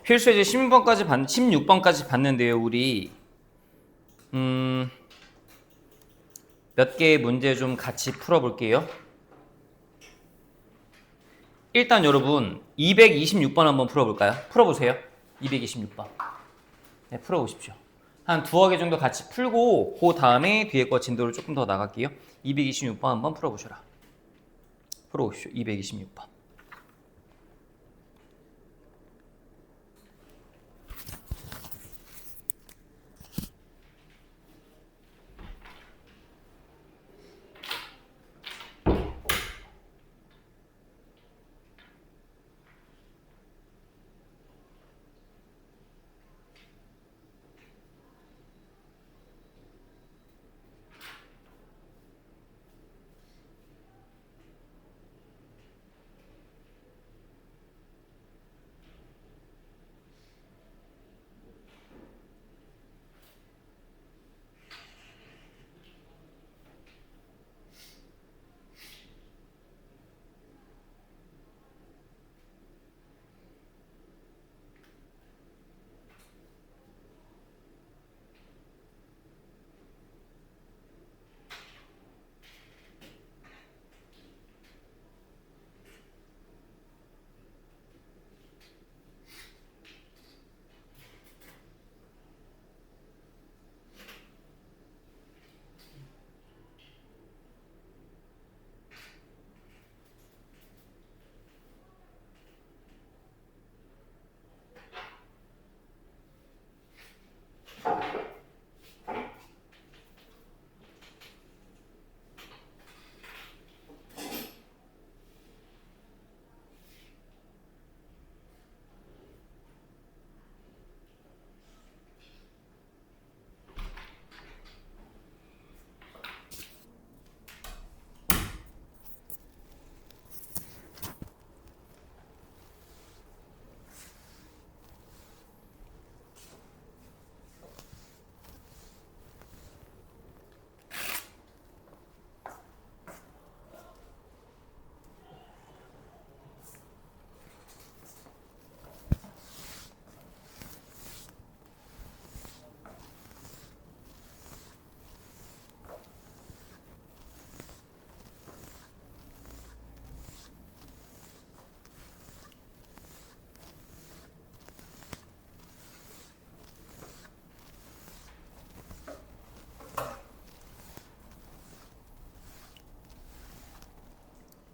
필수예제 16번까지 봤는데요. 우리 몇 개의 문제 좀 같이 풀어볼게요. 일단 여러분 226번 한번 풀어볼까요? 풀어보세요. 226번. 네, 풀어보십시오. 한 두어 개 정도 같이 풀고 그 다음에 뒤에 거 진도를 조금 더 나갈게요. 226번 한번 풀어보셔라. 풀어보십시오. 226번.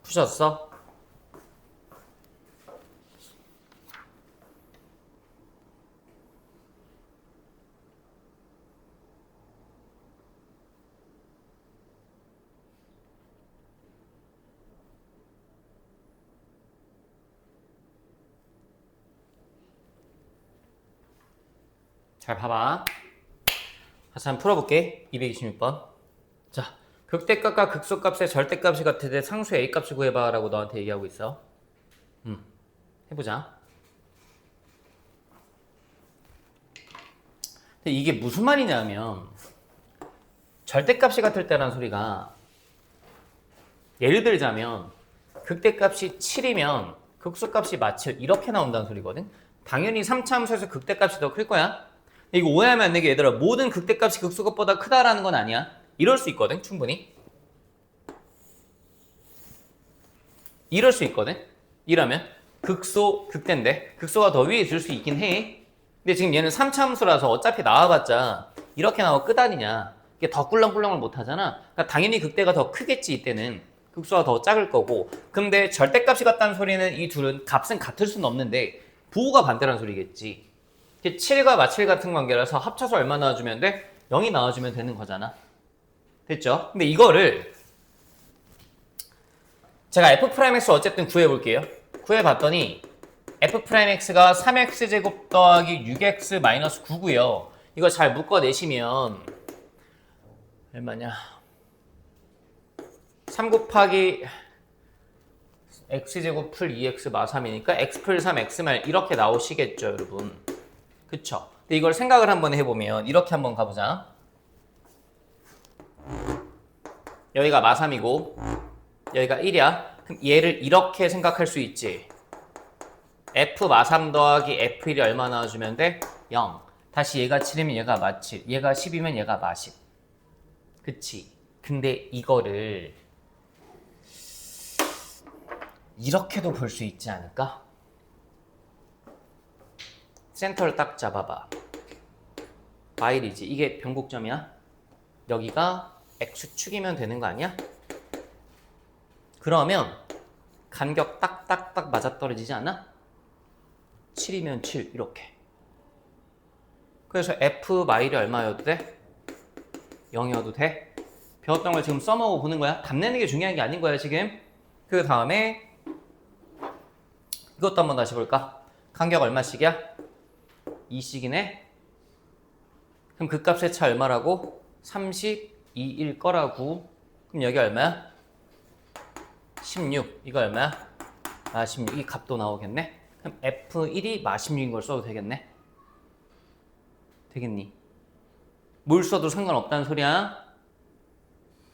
푸셨어? 잘 봐봐. 다시 한번 풀어볼게. 226번. 자, 극대값과 극소값의 절대값이 같을 때 상수 A값을 구해봐 라고 너한테 얘기하고 있어. 해보자. 근데 이게 무슨 말이냐면 절대값이 같을 때라는 소리가 예를 들자면 극대값이 7이면 극소값이 마칠 이렇게 나온다는 소리거든. 당연히 3차 함수에서 극대값이 더 클 거야. 이거 오해하면 안 되게 얘들아, 모든 극대값이 극소값보다 크다라는 건 아니야. 이럴 수 있거든, 충분히. 이럴 수 있거든. 이러면 극소, 극대인데 극소가 더 위에 있을 수 있긴 해. 근데 지금 얘는 3차 함수라서 어차피 나와봤자 이렇게 나와 끝 아니냐. 이게 더 꿀렁꿀렁을 못하잖아. 그러니까 당연히 극대가 더 크겠지. 이때는 극소가 더 작을 거고. 근데 절대값이 같다는 소리는 이 둘은 값은 같을 수는 없는데 부호가 반대라는 소리겠지. 7과 마칠 같은 관계라서 합쳐서 얼마 나와주면 돼? 0이 나와주면 되는 거잖아. 됐죠? 근데 이거를 제가 f'x 어쨌든 구해볼게요. 구해봤더니 f'x가 3x제곱 더하기 6x 마이너스 9고요. 이거 잘 묶어내시면 얼마냐? 3 곱하기 x제곱 풀 2x 마 3이니까 x 풀 3 x 말 이렇게 나오시겠죠, 여러분. 그쵸? 근데 이걸 생각을 한번 해보면 이렇게 한번 가보자. 여기가 마 3이고 여기가 1이야. 그럼 얘를 이렇게 생각할 수 있지. F 마3 더하기 F1이 얼마 나와주면 돼? 0. 다시 얘가 7이면 얘가 마7. 얘가 10이면 얘가 마10. 그치? 근데 이거를 이렇게도 볼 수 있지 않을까? 센터를 딱 잡아봐. 마일이지. 이게 변곡점이야. 여기가 X축이면 되는 거 아니야? 그러면 간격 딱딱딱 맞아떨어지지 않아? 7이면 7 이렇게. 그래서 F 마일이 얼마여도 돼? 0이어도 돼? 배웠던 걸 지금 써먹어 보는 거야. 답 내는 게 중요한 게 아닌 거야 지금. 그 다음에 이것도 한번 다시 볼까? 간격 얼마씩이야? 2씩이네. 그럼 그 값의 차 얼마라고? 32일 거라고. 그럼 여기 얼마야? 16. 이거 얼마야? 아 16. 이 값도 나오겠네. 그럼 F1이 마 16인 걸 써도 되겠네. 되겠니? 뭘 써도 상관없다는 소리야.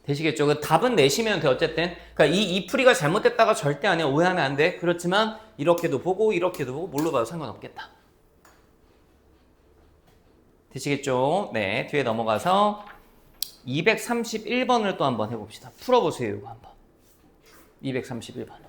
되시겠죠? 그 답은 내시면 돼 어쨌든. 그러니까 이 풀이가 잘못됐다가 절대 아니야. 오해하면 안 돼. 그렇지만 이렇게도 보고 이렇게도 보고 뭘로 봐도 상관없겠다. 되시겠죠? 네, 뒤에 넘어가서 231번을 또 한번 해봅시다. 풀어보세요, 이거 한번. 231번.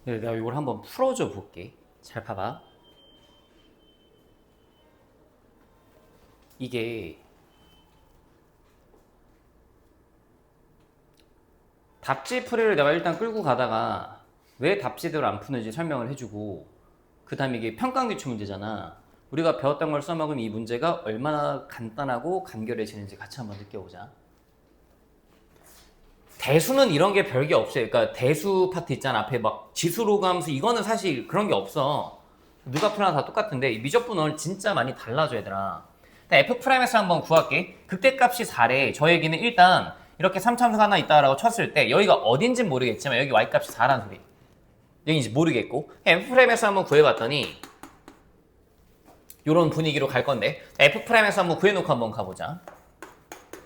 네, 내가 이걸 한번 풀어줘 볼게. 잘 봐봐. 이게 답지 풀이를 내가 일단 끌고 가다가 왜 답지대로 안 푸는지 설명을 해주고 그 다음에 이게 평가기출 문제잖아. 우리가 배웠던 걸 써먹으면 이 문제가 얼마나 간단하고 간결해지는지 같이 한번 느껴보자. 대수는 이런 게 별게 없어요. 그러니까 대수 파트 있잖아. 앞에 막 지수로 가면서 이거는 사실 그런 게 없어. 누가 풀어나 다 똑같은데 미적분은 진짜 많이 달라져 얘들아. F'에서 한번 구할게. 극대값이 4래. 저 얘기는 일단 이렇게 3참수가 하나 있다라고 쳤을 때 여기가 어딘진 모르겠지만 여기 Y값이 4라는 소리. 여기인지 모르겠고 F'에서 한번 구해봤더니 이런 분위기로 갈 건데 F'에서 한번 구해놓고 한번 가보자.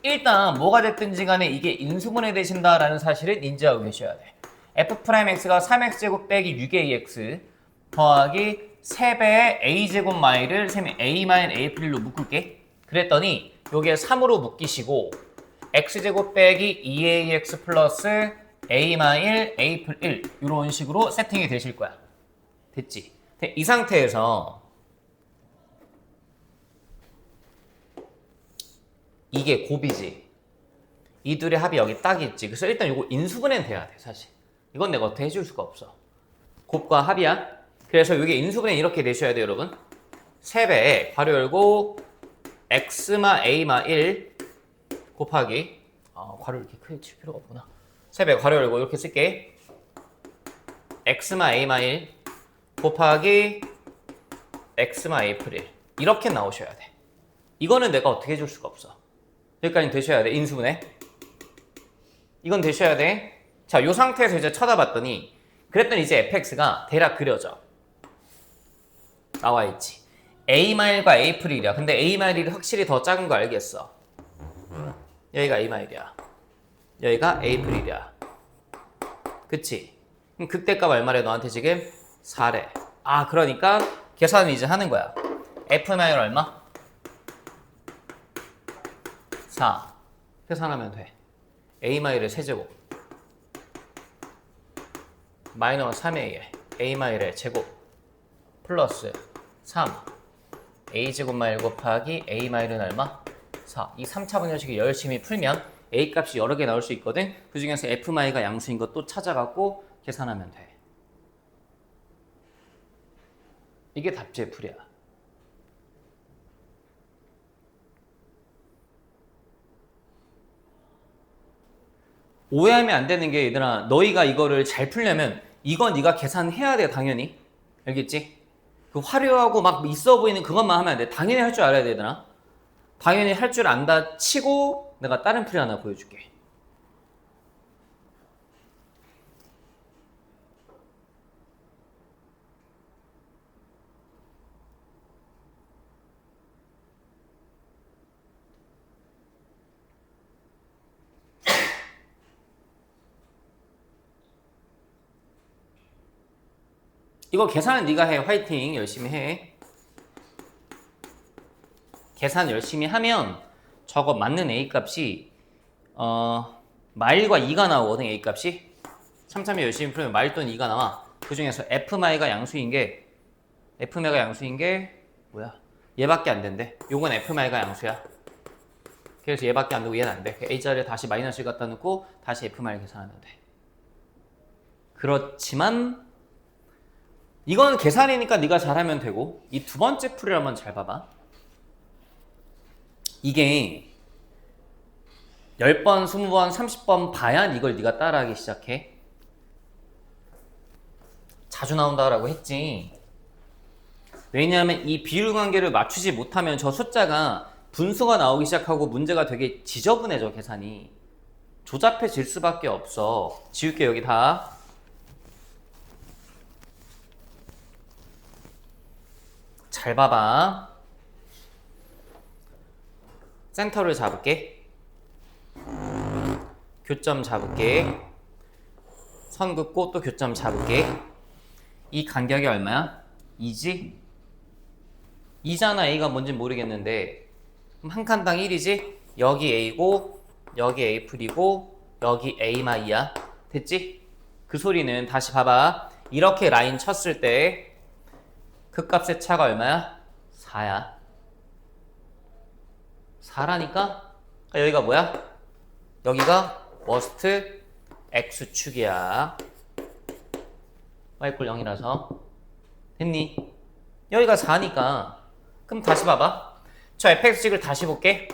일단 뭐가 됐든지 간에 이게 인수분해 되신다라는 사실을 인지하고 계셔야 돼. F'X가 3X제곱 빼기 6AX 더하기 3배의 A제곱 마일을 A 마일 A+1로 묶을게. 그랬더니 요게 3으로 묶이시고 X제곱 빼기 2AX 플러스 A 마일 A+1 이런 식으로 세팅이 되실 거야. 됐지? 이 상태에서 이게 곱이지. 이 둘의 합이 여기 딱 있지. 그래서 일단 이거 인수분해는 돼야 돼, 사실. 이건 내가 어떻게 해줄 수가 없어. 곱과 합이야. 그래서 이게 인수분해 이렇게 되셔야 돼요, 여러분. 3배에 괄호 열고 x마 a마 1 곱하기 괄호 이렇게 크게 칠 필요가 없구나. 3배 괄호 열고 이렇게 쓸게. x마 a마 1 곱하기 x마 a 풀 1 이렇게 나오셔야 돼. 이거는 내가 어떻게 해줄 수가 없어. 여기까지 되셔야 돼. 인수분해. 이건 되셔야 돼. 자, 요 상태에서 이제 쳐다봤더니 그랬더니 이제 fx가 대략 그려져. 나와 있지. a-과 a 풀 1이야. 근데 a-1이 확실히 더 작은 거 알겠어. 여기가 a-1이야. 여기가 a 풀 1이야. 그치? 그럼 극대값 얼마래? 너한테 지금 4래. 아, 그러니까 계산을 이제 하는 거야. f-1 얼마? 4. 계산하면 돼. a-의 세제곱 마이너스 3a의 a-의 제곱 플러스 3 a제곱만 1 곱하기 a-는 얼마? 4. 이 3차분 형식을 열심히 풀면 a 값이 여러 개 나올 수 있거든. 그 중에서 f-가 양수인 것 또 찾아갖고 계산하면 돼. 이게 답지의 풀이야. 오해하면 안 되는 게 얘들아, 너희가 이거를 잘 풀려면 이건 네가 계산해야 돼, 당연히. 알겠지? 그 화려하고 막 있어 보이는 그것만 하면 안 돼. 당연히 할 줄 알아야 되더라. 당연히 할 줄 안다 치고 내가 다른 풀이 하나 보여줄게. 이거 계산은 네가 해. 화이팅. 열심히 해. 계산 열심히 하면 저거 맞는 A 값이 마일과 2가 나오거든. A 값이. 참참히 열심히 풀면 마일 또는 2가 나와. 그 중에서 F마이가 양수인 게 F마이가 양수인 게 뭐야? 얘밖에 안 된대. 요건 F마이가 양수야. 그래서 얘밖에 안 되고 얘는 안 돼. A자리에 다시 마이너스 갖다 놓고 다시 F마이를 계산하면 돼. 그렇지만 이건 계산이니까 네가 잘하면 되고, 이 두 번째 풀이를 한번 잘 봐봐. 이게 10번, 20번, 30번 봐야 이걸 네가 따라하기 시작해. 자주 나온다라고 했지. 왜냐하면 이 비율 관계를 맞추지 못하면 저 숫자가 분수가 나오기 시작하고 문제가 되게 지저분해져, 계산이. 조잡해질 수밖에 없어. 지울게, 여기 다. 잘 봐봐. 센터를 잡을게. 교점 잡을게. 선 긋고 또 교점 잡을게. 이 간격이 얼마야? 2지? 2잖아. A가 뭔진 모르겠는데 그럼 한 칸당 1이지? 여기 A고 여기 A 풀이고 여기 A마이야. 됐지? 그 소리는 다시 봐봐. 이렇게 라인 쳤을 때 그 값의 차가 얼마야? 4야. 4라니까? 여기가 뭐야? 여기가 워스트 X축이야. y = 0이라서. 됐니? 여기가 4니까. 그럼 다시 봐봐. 저 fx식을 다시 볼게.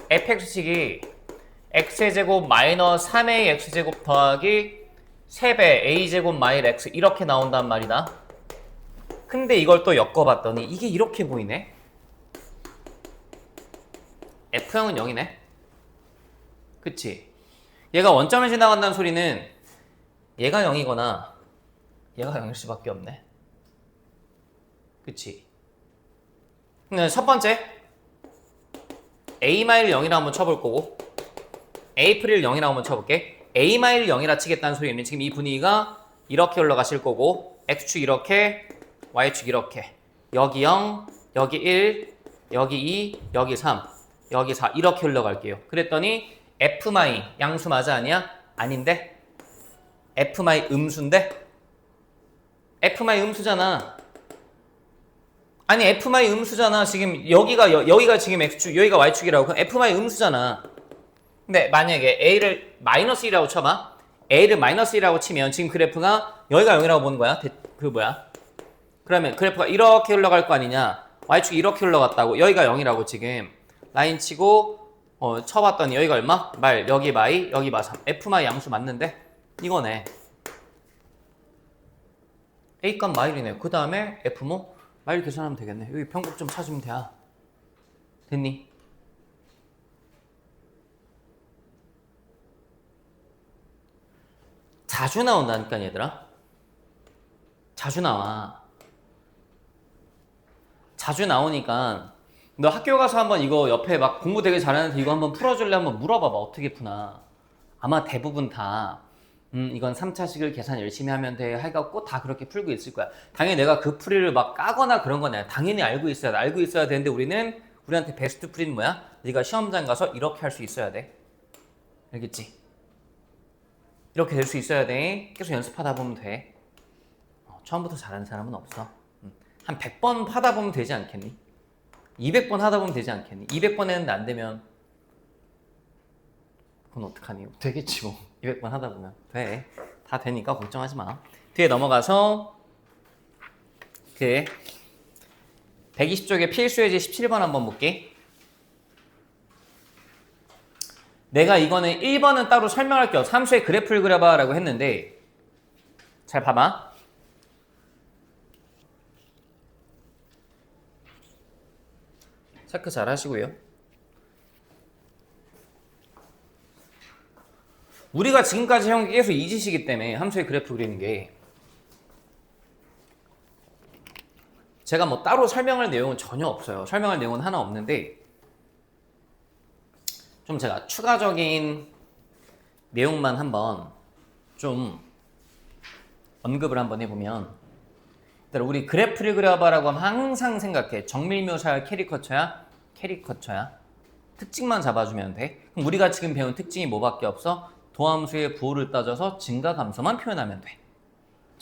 fx식이 x의 제곱 마이너스 3a x제곱 더하기 3배 a제곱 마일 x 이렇게 나온단 말이다. 근데 이걸 또 엮어봤더니 이게 이렇게 보이네. F형은 0이네. 그치? 얘가 원점을 지나간다는 소리는 얘가 0이거나 얘가 0일 수밖에 없네. 그치? 근데 첫 번째 A-를 0이라 한번 쳐볼 거고 A-를 0이라 한번 쳐볼게. A-를 0이라 치겠다는 소리는 지금 이 분위기가 이렇게 올라가실 거고 X축 이렇게 Y축 이렇게 여기 0, 여기 1, 여기 2, 여기 3, 여기 4 이렇게 흘러갈게요. 그랬더니 F마이 양수 맞아 아니야? 아닌데? F마이 음수인데? F마이 음수잖아. 아니 F마이 음수잖아. 지금 여기가 지금 X축, 여기가 Y축이라고. 그럼 F마이 음수잖아. 근데 만약에 A를 마이너스 1이라고 쳐봐. A를 마이너스 1이라고 치면 지금 그래프가 여기가 0이라고 보는 거야. 그 뭐야? 그러면 그래프가 이렇게 흘러갈 거 아니냐. Y축이 이렇게 흘러갔다고. 여기가 0이라고 지금. 라인 치고 쳐봤더니 여기가 얼마? 말, 여기 마이, 여기 마 3. F마이 양수 맞는데? 이거네. A값 마일이네. 그 다음에 F모 마일 계산하면 되겠네. 여기 평균점 찾으면 돼. 됐니? 자주 나온다니까 얘들아. 자주 나와. 자주 나오니까 너 학교 가서 한번 이거 옆에 막 공부 되게 잘하는데 이거 한번 풀어줄래? 한번 물어봐봐. 어떻게 푸나. 아마 대부분 다 이건 3차식을 계산 열심히 하면 돼 해갖고 다 그렇게 풀고 있을 거야. 당연히 내가 그 풀이를 막 까거나 그런 건 아니야. 당연히 알고 있어야 되는데 우리한테 베스트 풀이는 뭐야? 네가 시험장 가서 이렇게 할 수 있어야 돼. 알겠지? 이렇게 될 수 있어야 돼. 계속 연습하다 보면 돼. 처음부터 잘하는 사람은 없어. 한 100번 하다 보면 되지 않겠니? 200번 하다 보면 되지 않겠니? 200번 했는데 안 되면 그건 어떡하니? 되겠지 뭐. 200번 하다 보면 돼. 다 되니까 걱정하지 마. 뒤에 넘어가서 그 120쪽에 필수예제 17번 한번 볼게. 내가 이거는 1번은 따로 설명할 게 없어. 함수의 그래프를 그려봐 라고 했는데 잘 봐봐. 체크 잘 하시고요. 우리가 지금까지 형 계속 잊으시기 때문에 함수의 그래프 그리는 게 제가 뭐 따로 설명할 내용은 전혀 없어요. 설명할 내용은 하나 없는데 좀 제가 추가적인 내용만 한번 좀 언급을 한번 해보면 우리 그래프를 그려봐라고 하면 항상 생각해. 정밀묘사야 캐리커처야? 캐리커처야. 특징만 잡아주면 돼. 그럼 우리가 지금 배운 특징이 뭐밖에 없어? 도함수의 부호를 따져서 증가 감소만 표현하면 돼.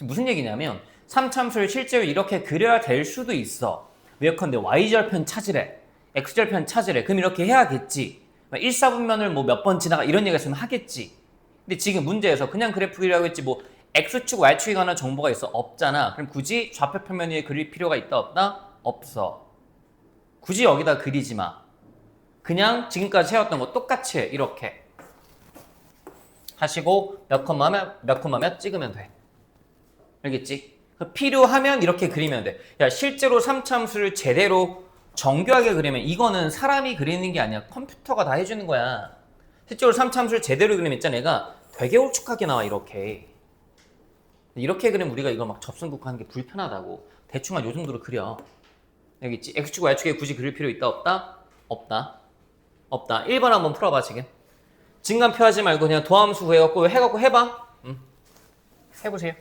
무슨 얘기냐면 3참수를 실제로 이렇게 그려야 될 수도 있어. 예컨대 y절편 찾으래. x절편 찾으래. 그럼 이렇게 해야겠지. 1사분면을 뭐 몇 번 지나가 이런 얘기가 있으면 하겠지. 근데 지금 문제에서 그냥 그래프 그리라고 했지 뭐 x축, y축에 관한 정보가 있어? 없잖아. 그럼 굳이 좌표 평면 위에 그릴 필요가 있다 없다? 없어. 굳이 여기다 그리지 마. 그냥 지금까지 해왔던 거 똑같이 해. 이렇게 하시고 몇 콤마 몇 찍으면 돼. 알겠지? 필요하면 이렇게 그리면 돼. 야, 실제로 3참수를 제대로 정교하게 그리면 이거는 사람이 그리는 게 아니야. 컴퓨터가 다 해주는 거야. 실제로 3참수를 제대로 그리면 있잖아. 얘가 되게 울쭉하게 나와. 이렇게 그리면 우리가 이걸 막 접선국 하는 게 불편하다고. 대충 한 요 정도로 그려. 알겠지? x축, y축에 굳이 그릴 필요 있다 없다? 없다. 없다. 1번 한번 풀어봐 지금. 증간표 하지 말고 그냥 도함수 구해갖고 해봐. 해보세요.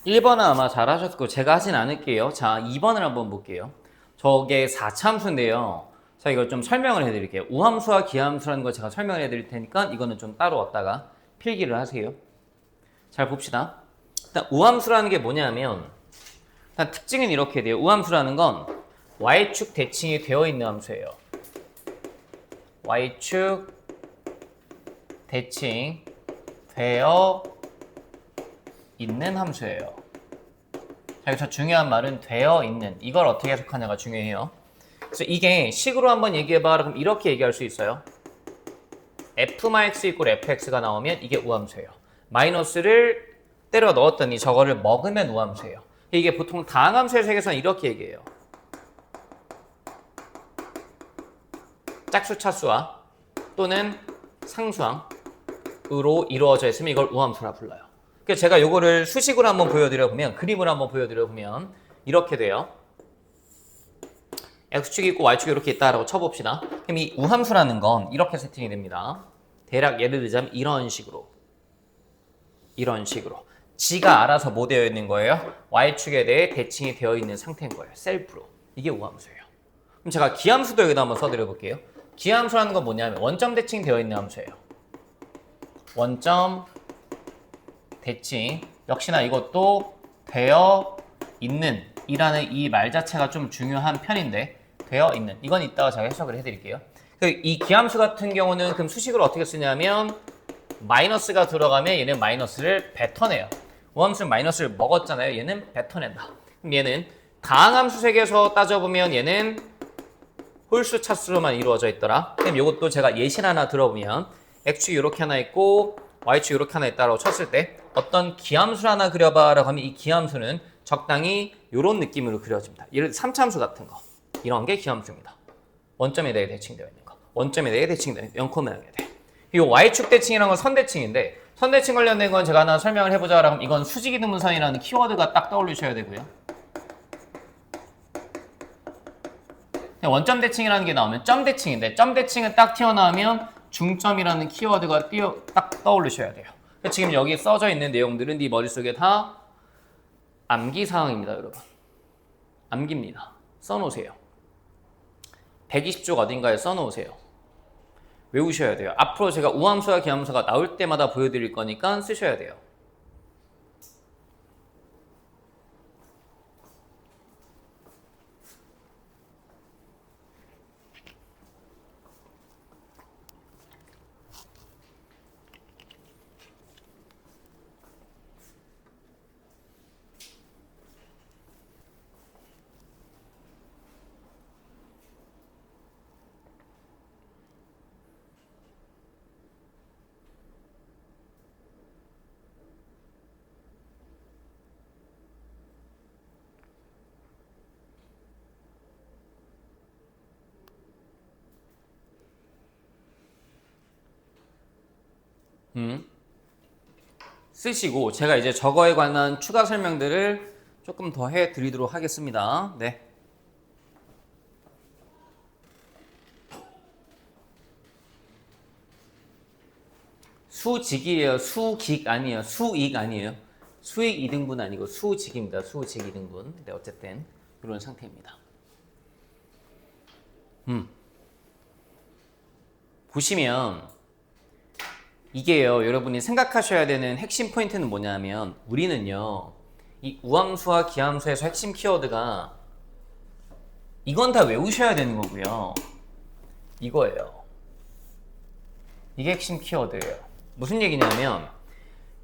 1번은 아마 잘 하셨고 제가 하진 않을게요. 자, 2번을 한번 볼게요. 저게 4차함수인데요. 자, 이걸 좀 설명을 해드릴게요. 우함수와 기함수라는 걸 제가 설명을 해드릴 테니까 이거는 좀 따로 왔다가 필기를 하세요. 잘 봅시다. 일단 우함수라는 게 뭐냐면 일단 특징은 이렇게 돼요. 우함수라는 건 y축 대칭이 되어 있는 함수예요. y축 대칭 되어 있는 함수예요. 자, 여기서 중요한 말은 되어 있는, 이걸 어떻게 해석하냐가 중요해요. 그래서 이게 식으로 한번 얘기해봐. 그럼 이렇게 얘기할 수 있어요. f-x 이꼴 fx가 나오면 이게 우함수예요. 마이너스를 때려 넣었더니 저거를 먹으면 우함수예요. 이게 보통 다항함수의 세계에서는 이렇게 얘기해요. 짝수 차수와 또는 상수항으로 이루어져 있으면 이걸 우함수라 불러요. 그래서 제가 요거를 수식으로 한번 보여드려보면, 그림으로 한번 보여드려보면 이렇게 돼요. x축이 있고 y축이 이렇게 있다라고 쳐봅시다. 그럼 이 우함수라는 건 이렇게 세팅이 됩니다. 대략 예를 들자면 이런 식으로 지가 알아서 뭐 되어 있는 거예요? y축에 대해 대칭이 되어 있는 상태인 거예요. 셀프로. 이게 우함수예요. 그럼 제가 기함수도 여기다 한번 써드려 볼게요. 기함수라는 건 뭐냐면 원점 대칭 되어 있는 함수예요. 원점 대칭. 역시나 이것도 되어 있는 이라는 이 말 자체가 좀 중요한 편인데, 되어 있는, 이건 이따가 제가 해석을 해드릴게요. 이 기함수 같은 경우는 그럼 수식으로 어떻게 쓰냐면 마이너스가 들어가면 얘는 마이너스를 뱉어내요. 우함수는 마이너스를 먹었잖아요. 얘는 뱉어낸다. 그럼 얘는 다항함수 세계에서 따져보면 얘는 홀수 차수로만 이루어져 있더라. 그럼 이것도 제가 예시를 하나 들어보면 x축이 이렇게 하나 있고 y축이 이렇게 하나 있다라고 쳤을 때 어떤 기함수를 하나 그려봐 라고 하면 이 기함수는 적당히 이런 느낌으로 그려집니다. 예를 들어 3차함수 같은 거, 이런 게 기함수입니다. 원점에 대해 대칭되어 있는 거, 원점에 대해 대칭되어 있는 0,0에 대해. 이 y축 대칭이라는 건 선대칭인데, 선대칭 관련된 건 제가 하나 설명을 해보자 라면 이건 수직이등분선이라는 키워드가 딱 떠올리셔야 되고요. 원점 대칭이라는 게 나오면 점 대칭인데, 점 대칭은 딱 튀어나오면 중점이라는 키워드가 딱 떠올리셔야 돼요. 지금 여기 써져 있는 내용들은 네 머릿속에 다 암기사항입니다, 여러분. 암기입니다. 써놓으세요. 120쪽 어딘가에 써놓으세요. 외우셔야 돼요. 앞으로 제가 우함수와 기함수가 나올 때마다 보여드릴 거니까 쓰셔야 돼요. 쓰시고 제가 이제 저거에 관한 추가 설명들을 조금 더 해드리도록 하겠습니다. 네. 수직이에요. 수직 아니에요. 수익 아니에요. 수익 2등분 아니고 수직입니다. 수직 2등분. 네, 어쨌든 이런 상태입니다. 보시면 이게요, 여러분이 생각하셔야 되는 핵심 포인트는 뭐냐면 우리는요, 이 우함수와 기함수에서 핵심 키워드가 이건 다 외우셔야 되는 거고요. 이거예요. 이게 핵심 키워드예요. 무슨 얘기냐면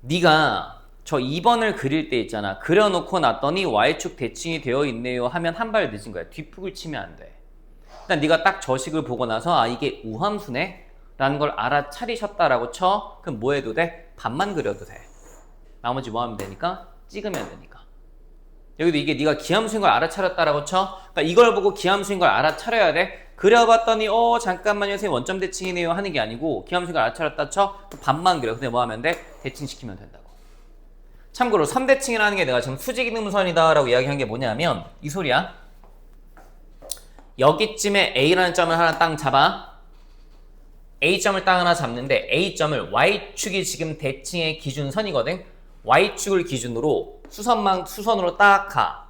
네가 저 2번을 그릴 때 있잖아. 그려놓고 났더니 y축 대칭이 되어 있네요 하면 한 발 늦은 거야. 뒷북을 치면 안 돼. 일단 네가 딱 저 식을 보고 나서 아, 이게 우함수네? 라는 걸 알아차리셨다라고 쳐. 그럼 뭐 해도 돼? 반만 그려도 돼. 나머지 뭐 하면 되니까? 찍으면 되니까. 여기도 이게 네가 기함수인 걸 알아차렸다라고 쳐. 그러니까 이걸 보고 기함수인 걸 알아차려야 돼. 그려봤더니 잠깐만요 선생님 원점 대칭이네요 하는 게 아니고 기함수인 걸 알아차렸다 쳐. 반만 그려. 근데 뭐 하면 돼? 대칭시키면 된다고. 참고로 3대칭이라는 게 내가 지금 수직이등분선이다 라고 이야기한 게 뭐냐면 이 소리야. 여기쯤에 A라는 점을 하나 땅 잡아. A점을 딱 하나 잡는데 A점을 Y축이 지금 대칭의 기준선이거든. Y축을 기준으로 수선으로 딱 가.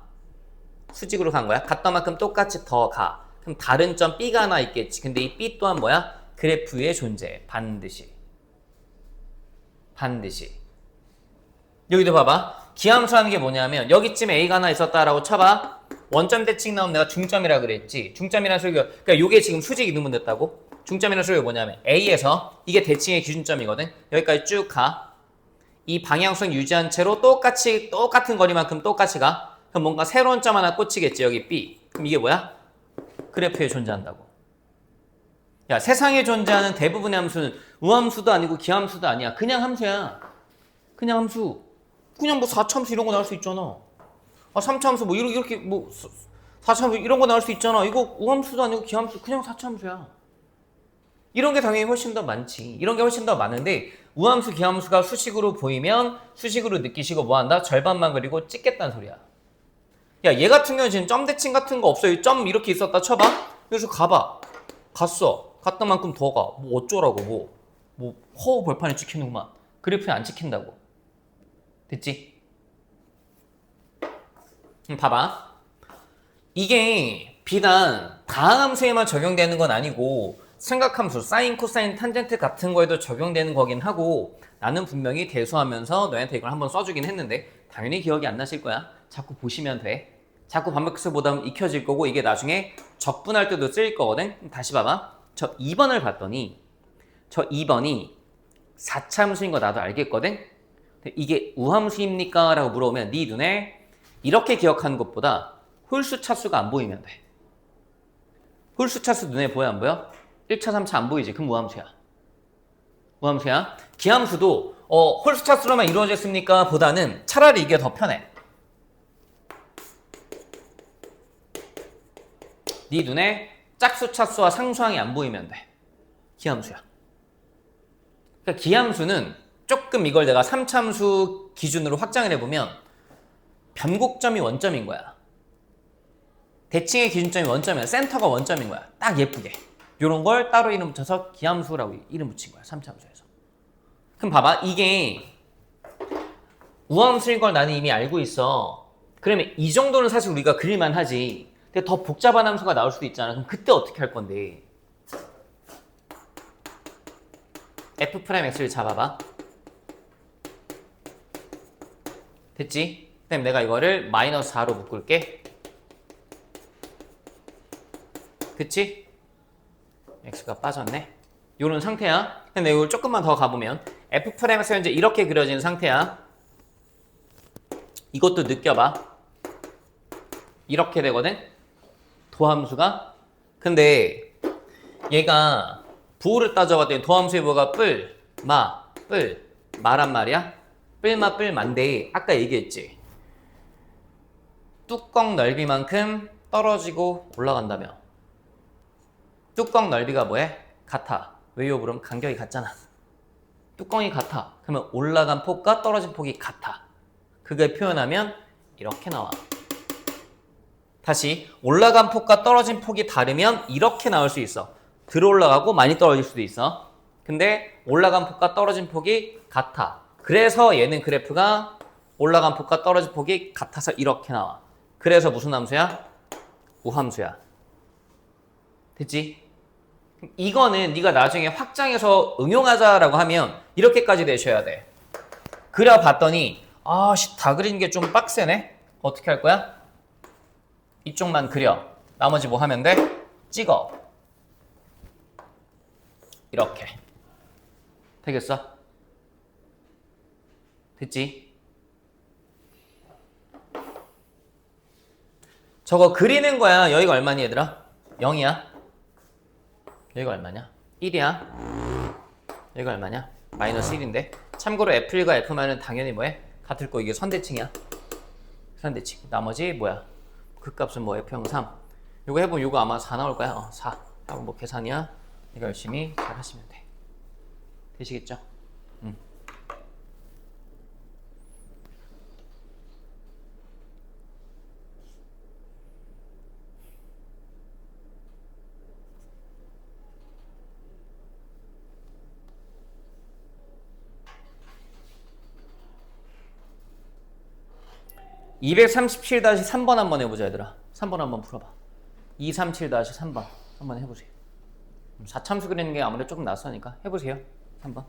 수직으로 간 거야. 갔던 만큼 똑같이 더 가. 그럼 다른 점 B가 하나 있겠지. 근데 이 B 또한 뭐야? 그래프 위에 존재해. 반드시. 여기도 봐봐. 기함수라는 게 뭐냐면 여기쯤에 A가 하나 있었다라고 쳐봐. 원점 대칭 나오면 내가 중점이라 그랬지. 중점이라는 소리가 그러니까 요게 지금 수직이 등분됐다고. 중점이라는 소리가 뭐냐면 A에서 이게 대칭의 기준점이거든. 여기까지 쭉 가. 이 방향성 유지한 채로 똑같은 거리만큼 똑같이 가. 그럼 뭔가 새로운 점 하나 꽂히겠지. 여기 B. 그럼 이게 뭐야? 그래프에 존재한다고. 야, 세상에 존재하는 대부분의 함수는 우함수도 아니고 기함수도 아니야. 그냥 함수야. 그냥 함수. 그냥 뭐 4차함수 이런 거 나올 수 있잖아. 아, 3차함수 뭐 이렇게 뭐 4차함수 이런 거 나올 수 있잖아. 이거 우함수도 아니고 기함수 그냥 4차함수야. 이런 게 당연히 훨씬 더 많지. 이런 게 훨씬 더 많은데 우함수, 기함수가 수식으로 보이면 수식으로 느끼시고 뭐 한다? 절반만 그리고 찍겠다는 소리야. 야, 얘 같은 경우는 지금 점 대칭 같은 거 없어요. 점 이렇게 있었다 쳐봐. 그래서 가봐. 갔어. 갔던 만큼 더 가. 뭐 어쩌라고 뭐 허우 벌판에 찍히는구만. 그래프에 안 찍힌다고. 됐지? 봐봐. 이게 비단 다항함수에만 적용되는 건 아니고 삼각함수, 사인, 코사인, 탄젠트 같은 거에도 적용되는 거긴 하고 나는 분명히 대수하면서 너한테 이걸 한번 써주긴 했는데 당연히 기억이 안 나실 거야. 자꾸 보시면 돼. 자꾸 반복해서 보다 보면 익혀질 거고 이게 나중에 적분할 때도 쓰일 거거든. 다시 봐봐. 저 2번을 봤더니 저 2번이 4차함수인 거 나도 알겠거든. 이게 우함수입니까? 라고 물어보면 네 눈에 이렇게 기억하는 것보다 홀수 차수가 안 보이면 돼. 홀수 차수 눈에 보여 안 보여? 1차, 3차 안 보이지? 그럼 우함수야. 우함수야. 기함수도 홀수 차수로만 이루어졌습니까? 보다는 차라리 이게 더 편해. 네 눈에 짝수 차수와 상수항이 안 보이면 돼. 기함수야. 그러니까 기함수는 조금 이걸 내가 3참수 기준으로 확장을 해보면 변곡점이 원점인 거야. 대칭의 기준점이 원점이야. 센터가 원점인 거야. 딱 예쁘게. 이런 걸 따로 이름 붙여서 기함수라고 이름 붙인 거야. 3참수에서. 그럼 봐봐. 이게 우함수인 걸 나는 이미 알고 있어. 그러면 이 정도는 사실 우리가 그릴만 하지. 근데 더 복잡한 함수가 나올 수도 있잖아. 그럼 그때 어떻게 할 건데? F'X를 잡아봐. 됐지? 그다음에 내가 이거를 마이너스 4로 묶을게. 그치? X가 빠졌네. 요런 상태야. 근데 이걸 조금만 더 가보면 F'X가 현재 이렇게 그려진 상태야. 이것도 느껴봐. 이렇게 되거든? 도함수가. 근데 얘가 부호를 따져봤더니 도함수의 부호가 마란 말이야. 뿔마인데 아까 얘기했지. 뚜껑 넓이만큼 떨어지고 올라간다며. 뚜껑 넓이가 뭐해? 같아. 왜요? 그럼 간격이 같잖아. 뚜껑이 같아. 그러면 올라간 폭과 떨어진 폭이 같아. 그걸 표현하면 이렇게 나와. 다시 올라간 폭과 떨어진 폭이 다르면 이렇게 나올 수 있어. 들어 올라가고 많이 떨어질 수도 있어. 근데 올라간 폭과 떨어진 폭이 같아. 그래서 얘는 그래프가 올라간 폭과 떨어진 폭이 같아서 이렇게 나와. 그래서 무슨 함수야? 우함수야. 됐지? 이거는 네가 나중에 확장해서 응용하자라고 하면 이렇게까지 내셔야 돼. 그려봤더니 다 그리는 게 좀 빡세네? 어떻게 할 거야? 이쪽만 그려. 나머지 뭐 하면 돼? 찍어. 이렇게. 되겠어? 됐지? 저거 그리는 거야. 여기가 얼마니 얘들아? 0이야? 여기가 얼마냐? 1이야? 여기가 얼마냐? 마이너스 1인데. 참고로 F1과 F만은 당연히 뭐해? 같을 거. 이게 선대칭이야. 선대칭. 나머지 뭐야? 그 값은 뭐 F형 3. 이거 해보면 이거 아마 4 나올 거야. 4. 하고 뭐 계산이야? 이거 열심히 잘 하시면 돼. 되시겠죠? 237-3번 한번 해보자 얘들아. 3번 한번 풀어봐. 237-3번 한번 해보세요. 4참수 그리는 게 아무래도 조금 낯서니까 해보세요. 3번.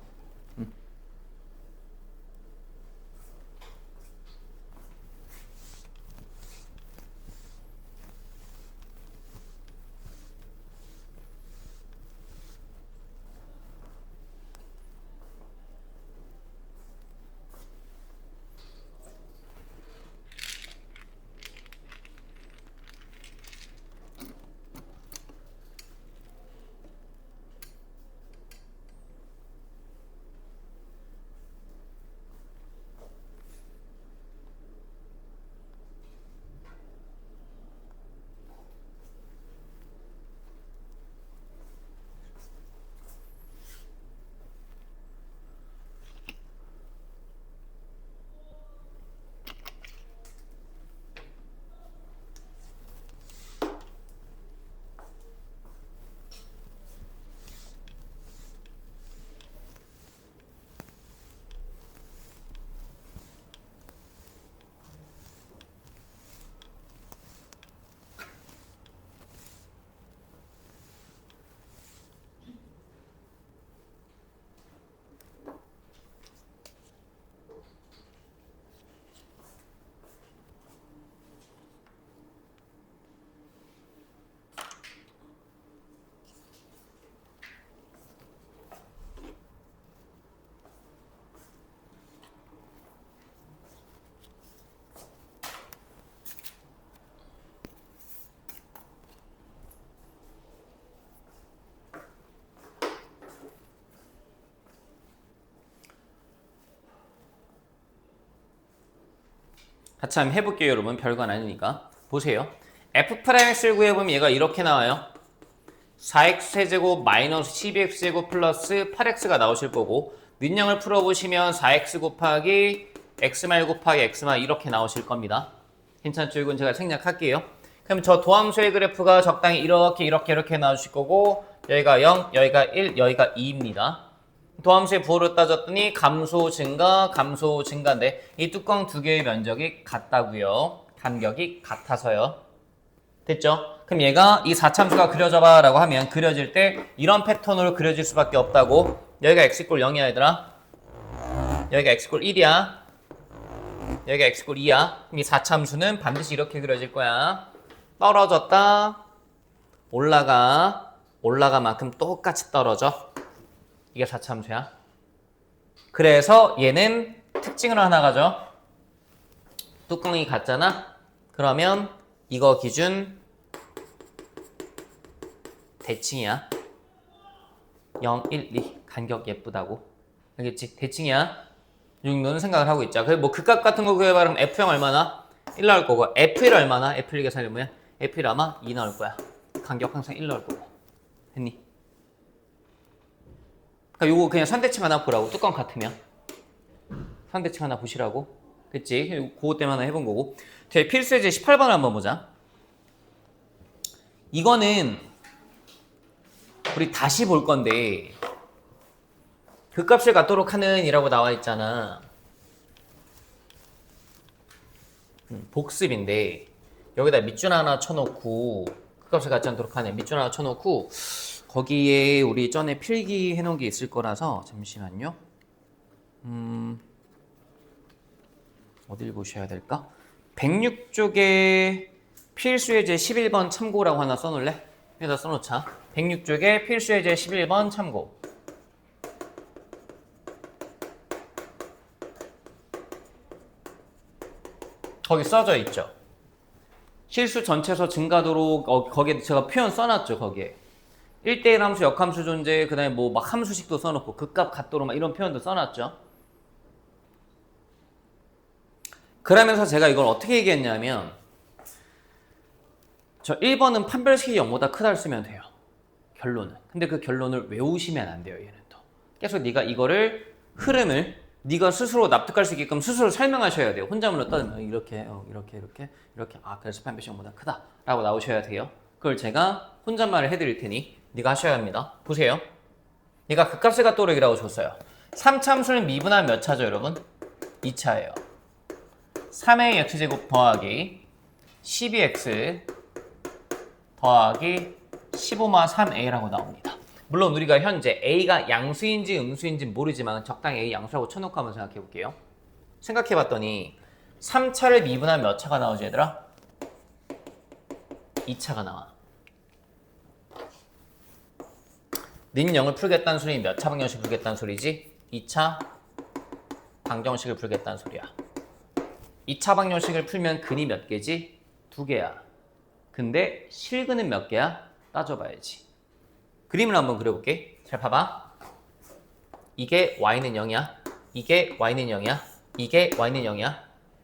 같이 한번 해볼게요 여러분. 별건 아니니까. 보세요. f'x를 구해보면 얘가 이렇게 나와요. 4x제곱 마이너스 12x제곱 플러스 8x가 나오실 거고, 민영을 풀어보시면 4x 곱하기 x말 곱하기 x말 이렇게 나오실 겁니다. 괜찮죠? 이건 제가 생략할게요. 그럼 저 도함수의 그래프가 적당히 이렇게 나오실 거고, 여기가 0, 여기가 1, 여기가 2입니다. 도함수의 부호를 따졌더니 감소 증가인데 이 뚜껑 두 개의 면적이 같다고요. 간격이 같아서요. 됐죠? 그럼 얘가 이 4참수가 그려져봐 라고 하면 그려질 때 이런 패턴으로 그려질 수밖에 없다고. 여기가 x=0이야 얘들아. 여기가 x=1이야. 여기가 x=2야. 그럼 이 4참수는 반드시 이렇게 그려질 거야. 떨어졌다. 올라가 만큼 똑같이 떨어져. 이게 4참수야. 그래서 얘는 특징을 하나 가져. 뚜껑이 같잖아. 그러면 이거 기준 대칭이야. 0, 1, 2 간격 예쁘다고. 알겠지? 대칭이야. 이 정도는 생각을 하고 있자. 그리고 뭐 극값 같은 거 구해봐. 그럼 F0 얼마나? 1 나올 거고, F1 얼마나? F1 계산해보면 F1 아마 2 나올 거야. 간격 항상 1 나올 거고. 됐니? 그러니까 요거 그냥 선대칭 하나 보라고. 뚜껑 같으면 선대칭 하나 보시라고. 됐지? 그거 때문에 하나 해본 거고. 제 필수예제 18번을 한번 보자. 이거는 우리 다시 볼 건데 극값을 갖도록 하는 이라고 나와 있잖아. 복습인데 여기다 밑줄 하나 쳐놓고, 극값을 갖지 않도록 하는 밑줄 하나 쳐놓고, 거기에 우리 전에 필기 해놓은 게 있을 거라서 잠시만요. 어딜 보셔야 될까? 106쪽에 필수예제 11번 참고라고 하나 써놓을래? 여기다 써놓자. 106쪽에 필수예제 11번 참고. 거기 써져 있죠. 실수 전체에서 증가도로 거기에 제가 표현 써놨죠. 거기에 1대1 함수, 역함수 존재, 그 다음에 뭐 막 함수식도 써놓고 극값 같도록 막 이런 표현도 써놨죠. 그러면서 제가 이걸 어떻게 얘기했냐면, 저 1번은 판별식이 0보다 크다를 쓰면 돼요. 결론은. 근데 그 결론을 외우시면 안 돼요. 얘는 또 계속 네가 이거를 흐름을 네가 스스로 납득할 수 있게끔 스스로 설명하셔야 돼요. 혼자말로 떠들면 이렇게 그래서 판별식 0보다 크다 라고 나오셔야 돼요. 그걸 제가 혼잣말을 해드릴 테니 네가 하셔야 합니다. 보세요. 얘가 극값을 갖도록이라고 줬어요. 3참수는 미분하면 몇 차죠 여러분? 2차예요. 3ax제곱 더하기 12x 더하기 15마 3a라고 나옵니다. 물론 우리가 현재 a가 양수인지 음수인지 모르지만 적당히 a 양수라고 쳐놓고 한번 생각해 볼게요. 생각해 봤더니 3차를 미분하면 몇 차가 나오지 얘들아? 2차가 나와. 는 0을 풀겠다는 소리는 몇 차 방정식을 풀겠다는 소리지? 2차 방정식을 풀겠다는 소리야. 2차 방정식을 풀면 근이 몇 개지? 2개야. 근데 실근은 몇 개야? 따져봐야지. 그림을 한번 그려볼게. 잘 봐봐. 이게 y는 0이야. 이게 y는 0이야. 이게 y는 0이야.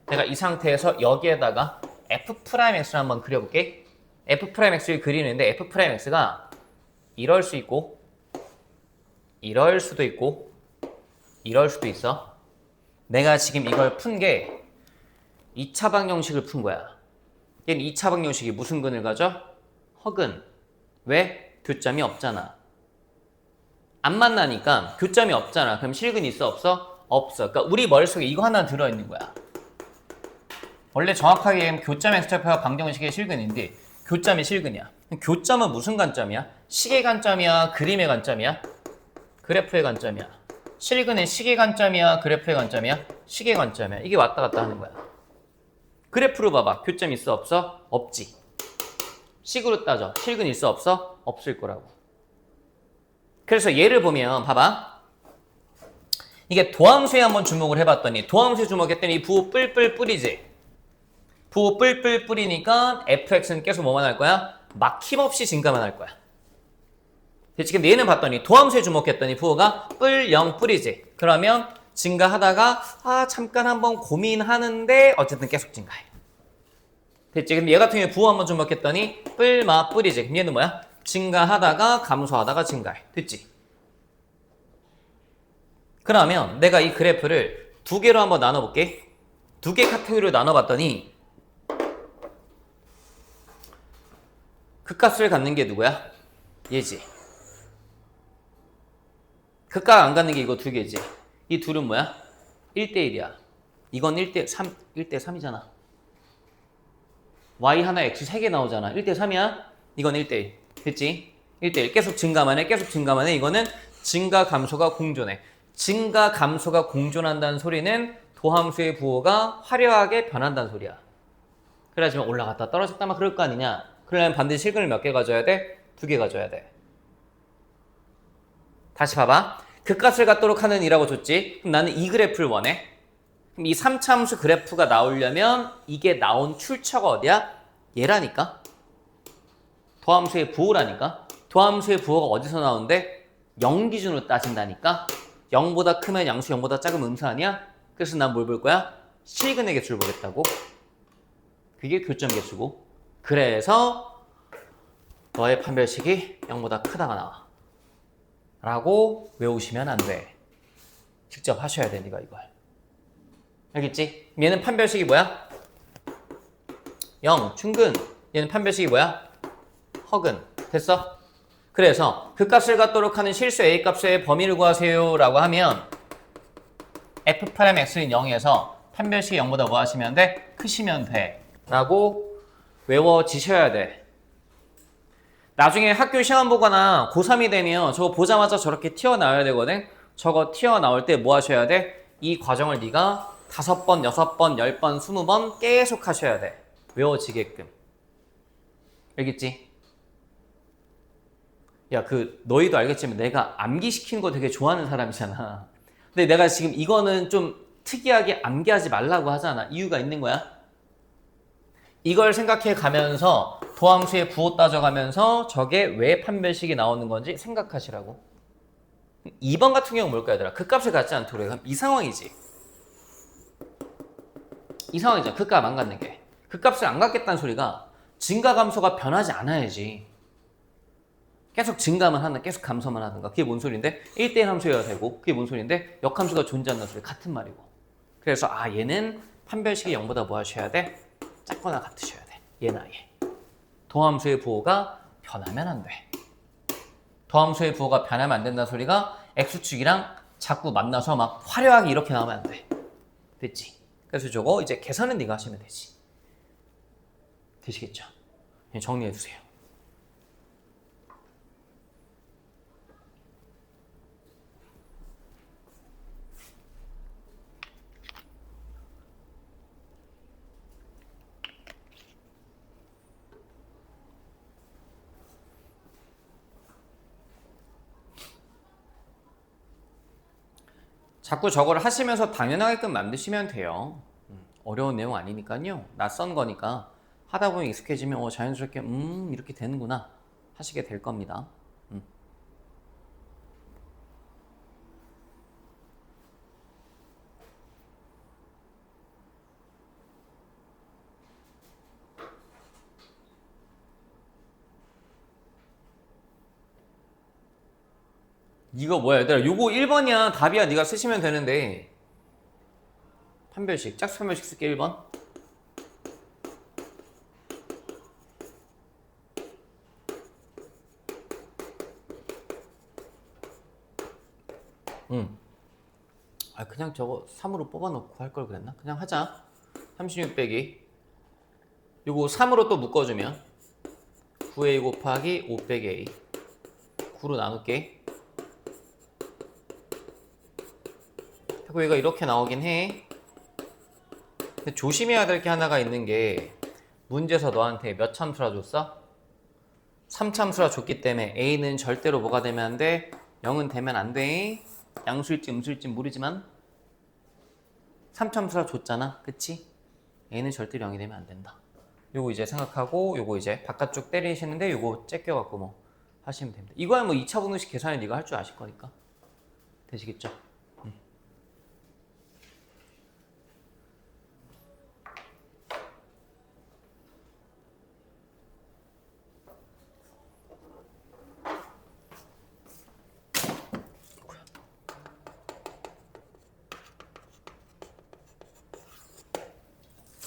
내가 이 상태에서 여기에다가 f'x를 한번 그려볼게. f'x를 그리는데 f'x가 이럴 수 있고 이럴 수도 있고 이럴 수도 있어. 내가 지금 이걸 푼 게 2차 방정식을 푼 거야. 얘는 2차 방정식이 무슨 근을 가져? 허근. 왜? 교점이 없잖아. 안 만나니까 교점이 없잖아. 그럼 실근이 있어 없어? 없어. 그러니까 우리 머릿속에 이거 하나 들어있는 거야. 원래 정확하게 얘기하면 교점 x좌표가 방정식의 실근인데 교점이 실근이야. 교점은 무슨 관점이야? 식의 관점이야? 그림의 관점이야? 그래프의 관점이야. 실근은 식의 관점이야? 그래프의 관점이야? 식의 관점이야. 이게 왔다 갔다 하는 거야. 그래프로 봐봐. 교점 있어 없어? 없지. 식으로 따져. 실근 있어 없어? 없을 거라고. 그래서 얘를 보면 봐봐. 이게 도함수에 한번 주목을 해봤더니 도함수에 주목했더니 부호 뿔뿔 뿌리지. 부호 뿔뿔 뿌리니까 fx는 계속 뭐만 할 거야? 막힘없이 증가만 할 거야. 지금 얘는 봤더니 도함수에 주목했더니 부호가 뿔 0 뿌리지. 그러면 증가하다가 잠깐 한번 고민하는데 어쨌든 계속 증가해. 됐지? 그럼 얘 같은 경우에 부호 한번 주목했더니 뿔마 뿌리지. 그럼 얘는 뭐야? 증가하다가 감소하다가 증가해. 됐지? 그러면 내가 이 그래프를 두 개로 한번 나눠볼게. 두 개 카테고리로 나눠봤더니 극값을 갖는 게 누구야? 얘지. 극값 안 갖는 게 이거 두 개지. 이 둘은 뭐야? 1대1이야. 이건 1대3이잖아. y 하나 x 3개 나오잖아. 1대3이야? 이건 1대1. 됐지? 1대1. 계속 증가만 해. 계속 증가만 해. 이거는 증가 감소가 공존해. 증가 감소가 공존한다는 소리는 도함수의 부호가 화려하게 변한다는 소리야. 그래야지만 올라갔다 떨어졌다 막 그럴 거 아니냐. 그러려면 반드시 실근을 몇 개 가져야 돼? 2개 가져야 돼. 다시 봐봐. 극값을 갖도록 하는 이라고 줬지. 그럼 나는 이 그래프를 원해. 그럼 이 3차 함수 그래프가 나오려면 이게 나온 출처가 어디야? 얘라니까. 도함수의 부호라니까. 도함수의 부호가 어디서 나오는데? 0 기준으로 따진다니까. 0보다 크면 양수, 0보다 작으면 음수 아니야? 그래서 난 뭘 볼 거야? 실근의 개수를 보겠다고. 그게 교점 개수고. 그래서 너의 판별식이 0보다 크다가 나와. 라고 외우시면 안 돼. 직접 하셔야 돼, 네가 이걸. 알겠지? 얘는 판별식이 뭐야? 0, 충근. 얘는 판별식이 뭐야? 허근. 됐어? 그래서 극값을 갖도록 하는 실수 A값의 범위를 구하세요 라고 하면 F'X는 0에서 판별식이 0보다 뭐 하시면 돼? 크시면 돼. 라고 외워지셔야 돼. 나중에 학교 시험 보거나 고3이 되면 저거 보자마자 저렇게 튀어나와야 되거든. 저거 튀어나올 때 뭐 하셔야 돼? 이 과정을 네가 5번, 6번, 10번, 20번 계속 하셔야 돼. 외워지게끔. 알겠지? 야, 너희도 알겠지만 내가 암기시키는 거 되게 좋아하는 사람이잖아. 근데 내가 지금 이거는 좀 특이하게 암기하지 말라고 하잖아. 이유가 있는 거야. 이걸 생각해 가면서 도함수의 부호 따져가면서 저게 왜 판별식이 나오는 건지 생각하시라고. 2번 같은 경우는 뭘까 얘들아? 극값을 갖지 않도록 해. 이 상황이지. 이 상황이잖아. 극값 안 갖는 게. 극값을 안 갖겠다는 소리가 증가 감소가 변하지 않아야지. 계속 증가만 하는, 계속 감소만 하든가. 그게 뭔 소리인데? 1대1 함수여야 되고, 그게 뭔 소리인데? 역함수가 존재한다는 소리. 같은 말이고. 그래서 얘는 판별식이 0보다 뭐 하셔야 돼? 작거나 같으셔야 돼. 얘나 얘. 도함수의 부호가 변하면 안 돼. 도함수의 부호가 변하면 안 된다는 소리가 X축이랑 자꾸 만나서 막 화려하게 이렇게 나오면 안 돼. 됐지? 그래서 저거 이제 계산은 네가 하시면 되지. 되시겠죠? 그냥 정리해 주세요. 자꾸 저걸 하시면서 당연하게끔 만드시면 돼요. 어려운 내용 아니니까요. 낯선 거니까 하다 보면 익숙해지면 자연스럽게 이렇게 되는구나 하시게 될 겁니다. 이거 뭐야 얘들아, 요거 1번이야 답이야. 네가 쓰시면 되는데. 판별식, 짝수 판별식 쓸게. 1번. 그냥 저거 3으로 뽑아놓고 할 걸 그랬나? 그냥 하자. 36 빼기 요거 3으로 또 묶어주면 9a 곱하기 5 빼기 a 9로 나눌게. 그리고 얘가 이렇게 나오긴 해. 근데 조심해야 될 게 하나가 있는 게, 문제에서 너한테 몇 참수라 줬어? 3참수라 줬기 때문에 a는 절대로 뭐가 되면 안 돼? 0은 되면 안 돼. 양수일지 음수일지 모르지만 3참수라 줬잖아. 그치? a는 절대로 0이 되면 안 된다. 요거 이제 생각하고, 요거 이제 바깥쪽 때리시는데 요거 째껴갖고 뭐 하시면 됩니다. 이거야 뭐 2차 분수식 계산을 네가 할 줄 아실 거니까. 되시겠죠?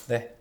네.